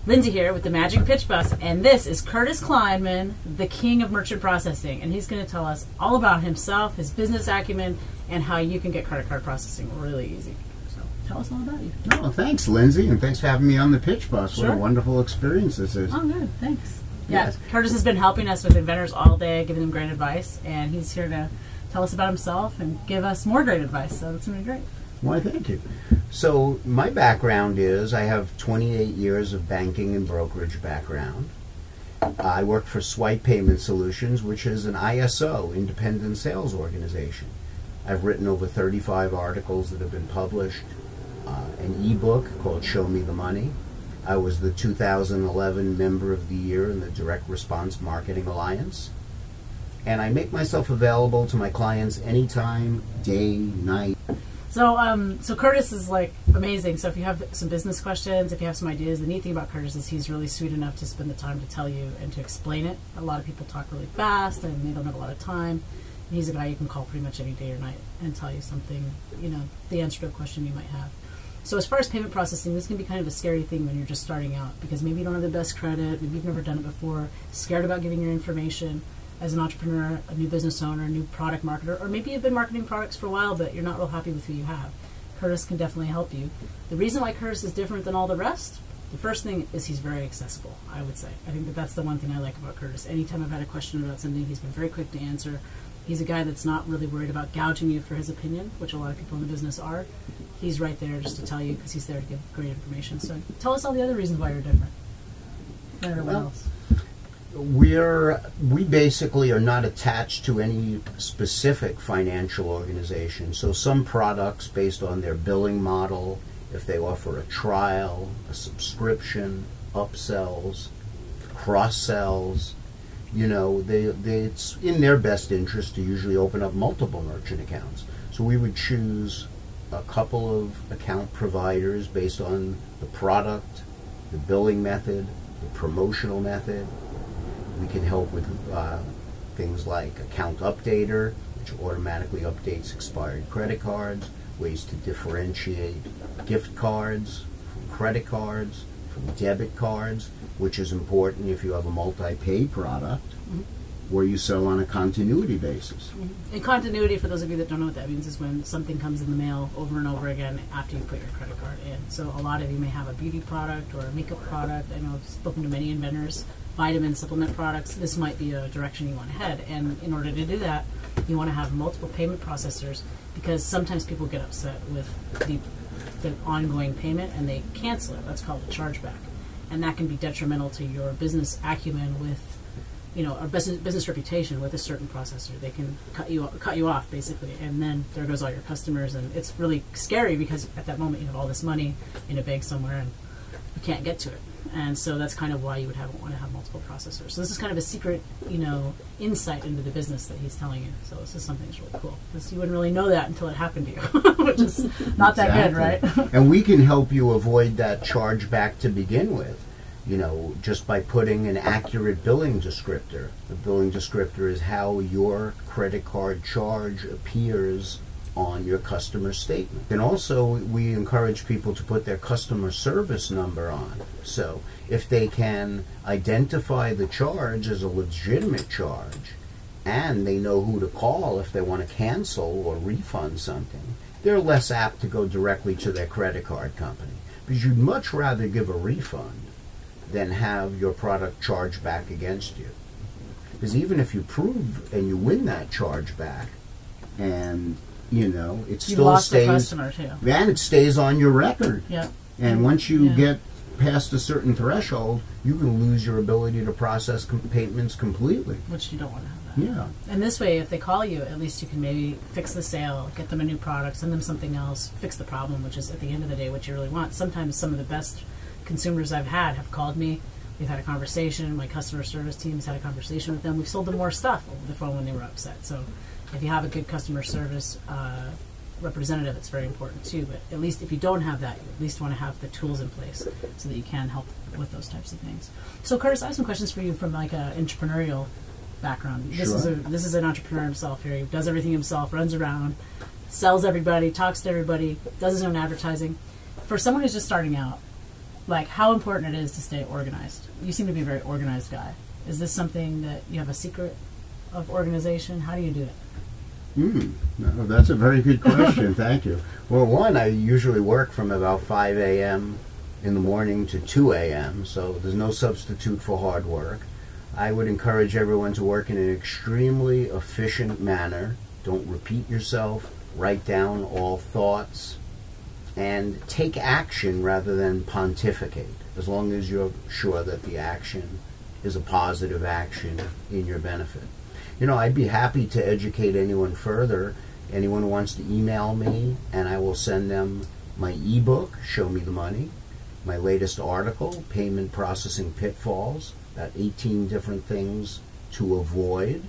Lindsey here with the Magic Pitch Bus, and this is Curtis Kleinman, the king of merchant processing, and he's going to tell us all about himself, his business acumen, and how you can get credit card processing really easy. So tell us all about you. Oh, thanks, Lindsey, and thanks for having me on the Pitch Bus. Sure. What a wonderful experience this is. Oh, good. Thanks. Yeah, Yes. Curtis has been helping us with inventors all day, giving them great advice, and he's here to tell us about himself and give us more great advice, so it's going to be great. Why, thank you. So my background is I have 28 years of banking and brokerage background. I work for Swipe Payment Solutions, which is an ISO, independent sales organization. I've written over 35 articles that have been published, an ebook called Show Me the Money. I was the 2011 Member of the Year in the Direct Response Marketing Alliance. And I make myself available to my clients anytime, day, night. So Curtis is like amazing. So if you have some business questions, if you have some ideas, the neat thing about Curtis is he's really sweet enough to spend the time to tell you and to explain it. A lot of people talk really fast and they don't have a lot of time. And he's a guy you can call pretty much any day or night and tell you something, you know, the answer to a question you might have. So as far as payment processing, this can be kind of a scary thing when you're just starting out because maybe you don't have the best credit, maybe you've never done it before, scared about giving your information. As an entrepreneur, a new business owner, a new product marketer, or maybe you've been marketing products for a while, but you're not real happy with who you have. Curtis can definitely help you. The reason why Curtis is different than all the rest, the first thing is he's very accessible, I would say. I think that that's the one thing I like about Curtis. Anytime I've had a question about something, he's been very quick to answer. He's a guy that's not really worried about gouging you for his opinion, which a lot of people in the business are. He's right there just to tell you because he's there to give great information. So tell us all the other reasons why you're different than everyone else. We basically are not attached to any specific financial organization. So some products, based on their billing model, if they offer a trial, a subscription, upsells, cross-sells, you know, it's in their best interest to usually open up multiple merchant accounts. So we would choose a couple of account providers based on the product, the billing method, the promotional method. We can help with things like Account Updater, which automatically updates expired credit cards, ways to differentiate gift cards from credit cards, from debit cards, which is important if you have a multi-pay product or you sell on a continuity basis. And continuity, for those of you that don't know what that means, is when something comes in the mail over and over again after you put your credit card in. So a lot of you may have a beauty product or a makeup product. I know I've spoken to many inventors, vitamin supplement products. This might be a direction you want to head. And in order to do that, you want to have multiple payment processors because sometimes people get upset with the ongoing payment and they cancel it. That's called a chargeback. And that can be detrimental to your business acumen with, you know, a business reputation with a certain processor. They can cut you off basically, and then there goes all your customers, and it's really scary because at that moment you have all this money in a bank somewhere and you can't get to it. And so that's kind of why you would want to have multiple processors. So this is kind of a secret, you know, insight into the business that he's telling you. So this is something that's really cool because you wouldn't really know that until it happened to you, which is not that good, right? And we can help you avoid that chargeback to begin with. You know, just by putting an accurate billing descriptor. The billing descriptor is how your credit card charge appears on your customer statement. And also, we encourage people to put their customer service number on. So if they can identify the charge as a legitimate charge, and they know who to call if they want to cancel or refund something, they're less apt to go directly to their credit card company. Because you'd much rather give a refund than have your product charged back against you. Because even if you prove and you win that charge back, and you know it still stays, customer too. And it stays on your record. Yeah. And once you get past a certain threshold, you can lose your ability to process payments completely. Which you don't want to have that. Yeah. And this way, if they call you, at least you can maybe fix the sale, get them a new product, send them something else, fix the problem, which is at the end of the day what you really want. Sometimes some of the best consumers I've had have called me. We've had a conversation. My customer service team has had a conversation with them. We've sold them more stuff over the phone when they were upset. So if you have a good customer service representative, it's very important too. But at least if you don't have that, you at least want to have the tools in place so that you can help with those types of things. So Curtis, I have some questions for you from like an entrepreneurial background. Sure. This is an entrepreneur himself here. He does everything himself, runs around, sells everybody, talks to everybody, does his own advertising. For someone who's just starting out, like how important it is to stay organized. You seem to be a very organized guy. Is this something that you have a secret of organization? How do you do it? No, that's a very good question. Thank you. Well, one, I usually work from about 5 a.m. in the morning to 2 a.m., so there's no substitute for hard work. I would encourage everyone to work in an extremely efficient manner. Don't repeat yourself. Write down all thoughts. And take action rather than pontificate, as long as you're sure that the action is a positive action in your benefit. You know, I'd be happy to educate anyone further. Anyone who wants to email me, and I will send them my ebook, Show Me the Money, my latest article, Payment Processing Pitfalls, about 18 different things to avoid,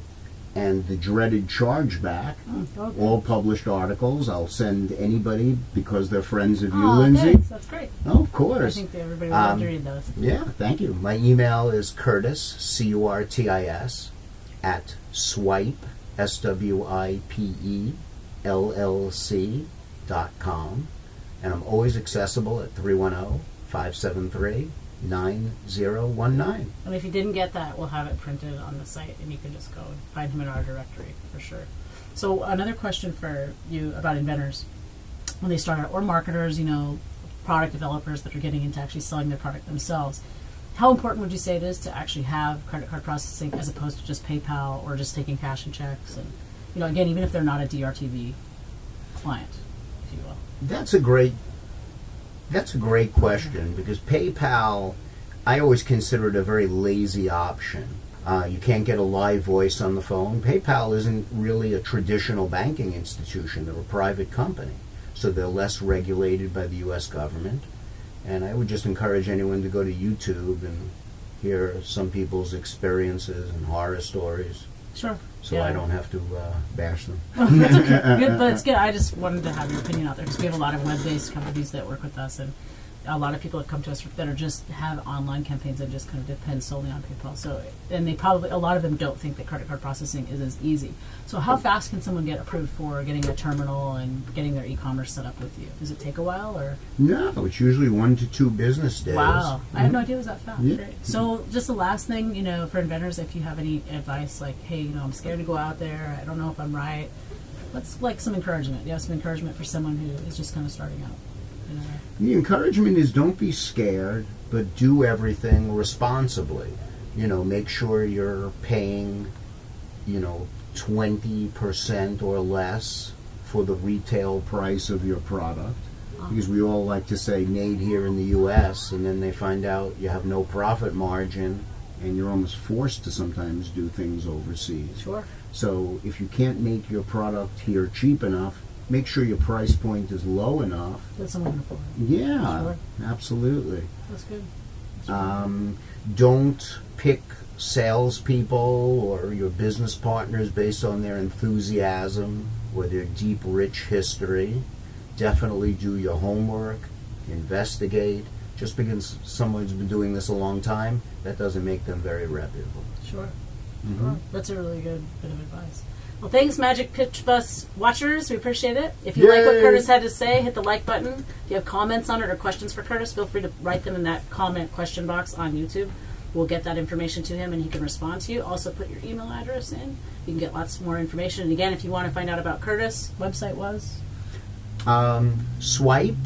and the dreaded chargeback, Okay. all published articles. I'll send anybody because they're friends of you, Oh, Lindsey. thanks. That's great. Oh, of course. I think that everybody would love to read those. Yeah, thank you. My email is Curtis, Curtis, at swipe, SWIPE, and I'm always accessible at 310-573-9019. And if you didn't get that, we'll have it printed on the site, and you can just go and find him in our directory for sure. So another question for you about inventors when they start out, or marketers, you know, product developers that are getting into actually selling their product themselves. How important would you say it is to actually have credit card processing as opposed to just PayPal or just taking cash and checks? And, you know, again, even if they're not a DRTV client, if you will. That's a great question, because PayPal, I always consider it a very lazy option. You can't get a live voice on the phone. PayPal isn't really a traditional banking institution. They're a private company, so they're less regulated by the U.S. government. And I would just encourage anyone to go to YouTube and hear some people's experiences and horror stories. Sure. So Yeah. I don't have to bash them. That's okay. Good, but it's good. I just wanted to have your opinion out there because we have a lot of web-based companies that work with us, and a lot of people have come to us that are just have online campaigns that just kind of depend solely on PayPal. So, and they probably, a lot of them don't think that credit card processing is as easy. So how fast can someone get approved for getting a terminal and getting their e-commerce set up with you? Does it take a while, or? No, it's usually 1 to 2 business days. Wow, I had no idea it was that fast. Yeah. Great. So just the last thing, you know, for inventors, if you have any advice, like, hey, you know, I'm scared to go out there, I don't know if I'm right. What's like some encouragement? You have some encouragement for someone who is just kind of starting out? You know? The encouragement is don't be scared, but do everything responsibly. You know, make sure you're paying, you know, 20% or less for the retail price of your product. Because we all like to say made here in the U.S., and then they find out you have no profit margin, and you're almost forced to sometimes do things overseas. Sure. So if you can't make your product here cheap enough, make sure your price point is low enough. That someone can afford. Yeah, Sure. absolutely. That's good. Don't pick salespeople or your business partners based on their enthusiasm or their deep, rich history. Definitely do your homework, investigate. Just because someone's been doing this a long time, that doesn't make them very reputable. Sure. Mhm. Sure. That's a really good bit of advice. Well, thanks, Magic Pitch Bus watchers. We appreciate it. If you like what Yay. Curtis had to say, hit the like button. If you have comments on it or questions for Curtis, feel free to write them in that comment question box on YouTube. We'll get that information to him and he can respond to you. Also, put your email address in. You can get lots more information. And again, if you want to find out about Curtis, website was? SwipeLLC.com,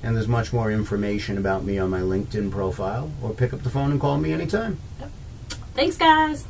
and there's much more information about me on my LinkedIn profile, or pick up the phone and call me anytime. Thanks, guys.